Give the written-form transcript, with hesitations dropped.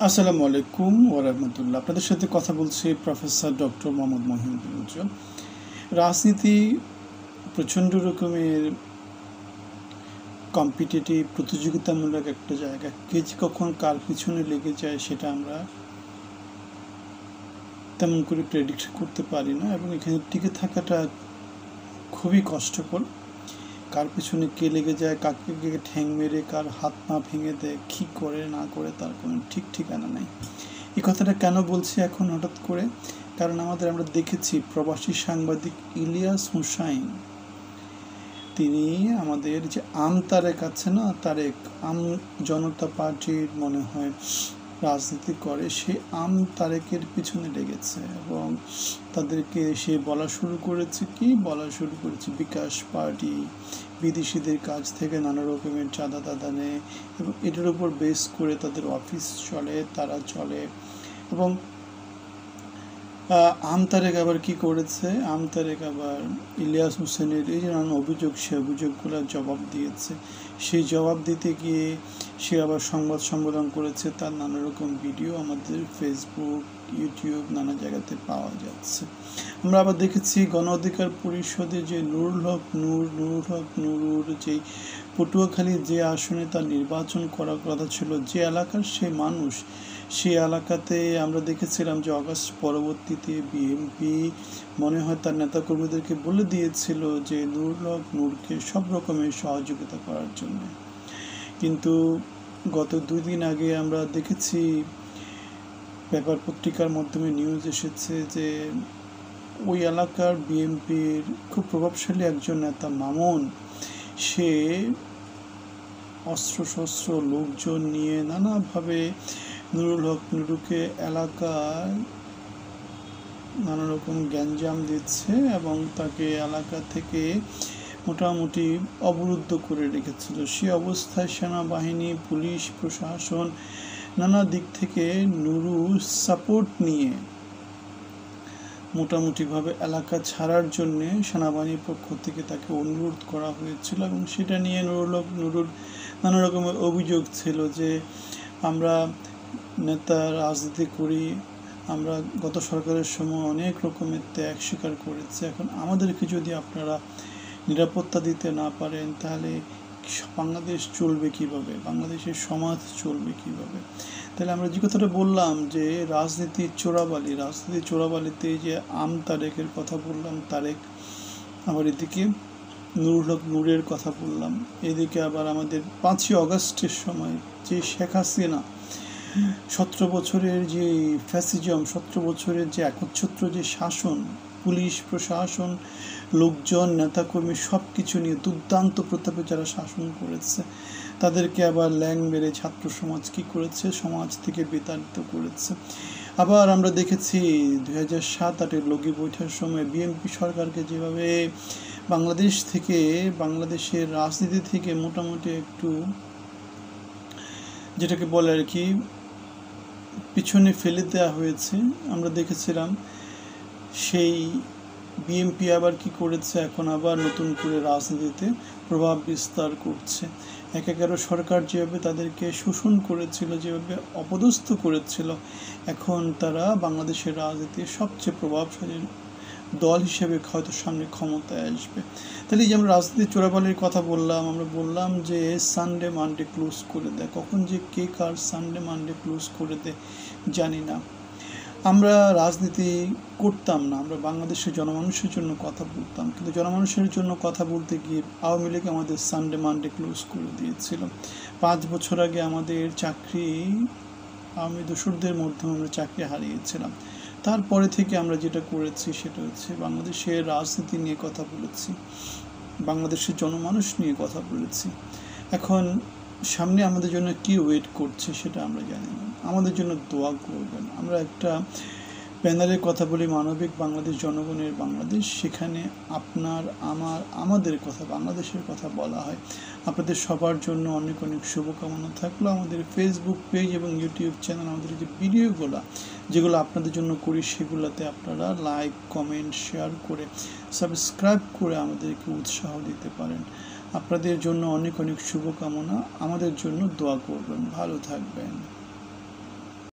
আসসালামু আলাইকুম ওয়া রাহমাতুল্লাহ। আপনাদের সাথে কথা বলছি প্রফেসর ডক্টর মোহাম্মদ মহিউদ্দিন উজ্জ্বল। রাজনীতি প্রচণ্ড রকমের কম্পিটিটিভ, প্রতিযোগিতামূলক একটা জায়গা। কে যে কখন কার পিছনে লেগে যায় সেটা আমরা তেমন করে প্রেডিক্ট করতে পারি না, এবং এখানে টিকে থাকাটা খুবই কষ্টকর। কার পিছনে কে লেগে যায়, কাকে কে ঠ্যাং মেরে কার হাত পা ভেঙে দেয়, কী করে না করে তার কোনো ঠিক ঠিকানা নাই। এই কথাটা কেন বলছি এখন হঠাৎ করে? কারণ আমরা দেখেছি প্রবাসী সাংবাদিক ইলিয়াস হুসাইন, তিনি আমাদের যে তারেক আছে না, তারেক জনতা পার্টির মনে হয় রাজনীতি করে, সে তারেকের পিছনে লেগেছে এবং তাদেরকে সে বলা শুরু করেছে বিকাশ পার্টি বিদেশিদের কাছ থেকে নানা রকমের চাঁদা দাদা নেয় এবং এটার উপর বেস করে তাদের অফিস চলে, তারা চলে। এবং তারেক আবার কি করেছে, তারেক আবার ইলিয়াস হোসেনের এই যে নানান অভিযোগ, সে অভিযোগগুলোর জবাব দিয়েছে। সেই জবাব দিতে গিয়ে সে আবার সংবাদ সম্মেলন করেছে, তার নানা রকম ভিডিও আমাদের ফেসবুক, ইউটিউব নানা জায়গাতে পাওয়া যাচ্ছে। আমরা আবার দেখেছি গণ অধিকার পরিষদে যে নুরুল হক নুরুর যেই পটুয়াখালীর যে আসনে তার নির্বাচন করার কথা ছিল, যে এলাকার সে মানুষ, সেই এলাকাতে আমরা দেখেছিলাম যে অগাস্ট পরবর্তীতে বিএনপি মনে হয় তার নেতাকর্মীদেরকে বলে দিয়েছিল যে নুরুল হক নূরকে সব রকমের সহযোগিতা করার জন্য। কিন্তু গত 2 দিন আগে আমরা দেখেছি পেপার পত্রিকার মাধ্যমে নিউজ এসেছে যে ওই এলাকার বিএনপির খুব প্রভাবশালী একজন নেতা মামুন, সে অস্ত্রশস্ত্র লোকজন নিয়ে নানাভাবে নুরুল হক নুরুকে এলাকায় নানা রকম গ্যাঞ্জাম দিচ্ছে এবং তাকে এলাকা থেকে মোটামুটি অবরুদ্ধ করে রেখেছিল। সে অবস্থায় সেনাবাহিনী, পুলিশ প্রশাসন নানা দিক থেকে নুরু সাপোর্ট নিয়ে মোটামুটিভাবে এলাকা ছাড়ার জন্যে সেনাবাহিনীর পক্ষ থেকে তাকে অনুরোধ করা হয়েছিল এবং সেটা নিয়ে নুরুর নানা রকমের অভিযোগ ছিল যে আমরা নেতা রাজনীতি করি, আমরা গত সরকারের সময় অনেক রকমের ত্যাগ স্বীকার করেছি, এখন আমাদেরকে যদি আপনারা নিরাপত্তা দিতে না পারেন তাহলে বাংলাদেশ চলবে কিভাবে, বাংলাদেশের সমাজ চলবে কিভাবে? তাহলে আমরা যে কথাটা বললাম যে রাজনীতির চোরাবালিতে যে তারেকের কথা বললাম, তারেক আবার এদিকে নুরুল হক নূরের কথা বললাম, এদিকে আবার আমাদের 5ই অগাস্টের সময় যে শেখ হাসিনা 17 বছরের যে ফ্যাসিজম, 17 বছরের যে একচ্ছত্র যে শাসন, পুলিশ প্রশাসন, লোকজন, নেতাকর্মী সব কিছু নিয়ে দুর্দান্ত প্রতাপে যারা শাসন করেছে, তাদেরকে আবার ল্যাং মেরে ছাত্র সমাজ কী করেছে, সমাজ থেকে বিতাড়িত করেছে। আবার আমরা দেখেছি 2007-08 লগি বৈঠার সময় বিএনপি সরকারকে যেভাবে বাংলাদেশের রাজনীতি থেকে মোটামুটি একটু যেটাকে বলে আর কি পিছনে ফেলে দেওয়া হয়েছে। আমরা দেখেছিলাম সেই বিএনপি আবার কি করেছে, এখন আবার নতুন করে রাজনীতিতে প্রভাব বিস্তার করছে। 11 সরকার যেভাবে তাদেরকে শোষণ করেছিল, যেভাবে অপদস্থ করেছিল, এখন তারা বাংলাদেশের রাজনীতির সবচেয়ে প্রভাবশালী দল হিসেবে হয়তো সামনে ক্ষমতায় আসবে। তাহলে এই যে আমরা রাজনীতির চোরাবালির কথা বললাম, আমরা বললাম যে সানডে মানডে ক্লোজ করে দেয়, কখন যে কে কার সানডে মানডে ক্লোজ করে দেয় জানি না। আমরা রাজনীতি করতাম না, আমরা বাংলাদেশের জনমানুষের জন্য কথা বলতাম, কিন্তু জনমানুষের জন্য কথা বলতে গিয়ে আওয়ামী লীগ আমাদের সানডে মানডে ক্লোজ করে দিয়েছিল। 5 বছর আগে আমাদের চাকরি আওয়ামী দোসরদের মাধ্যমে আমরা চাকরি হারিয়েছিলাম। তারপরে থেকে আমরা যেটা করেছি সেটা হচ্ছে বাংলাদেশের রাজনীতি নিয়ে কথা বলেছি, বাংলাদেশের জনমানুষ নিয়ে কথা বলেছি। এখন সামনে আমাদের জন্য কি ওয়েট করছে সেটা আমরা জানি না, আমাদের জন্য দোয়া করবেন। আমরা একটা প্যানেলের কথা বলি, মানবিক বাংলাদেশ, জনগণের বাংলাদেশ, সেখানে আপনার আমাদের কথা, বাংলাদেশের কথা বলা হয়। আপনাদের সবার জন্য অনেক অনেক শুভকামনা থাকলো। আমাদের ফেসবুক পেজ এবং ইউটিউব চ্যানেল, আমাদের যে ভিডিওগুলো যেগুলো আপনাদের জন্য করি, সেগুলোতে আপনারা লাইক, কমেন্ট, শেয়ার করে, সাবস্ক্রাইব করে আমাদেরকে উৎসাহ দিতে পারেন। আপনাদের জন্য অনেক অনেক শুভকামনা, আমাদের জন্য দোয়া করবেন। ভালো থাকবেন।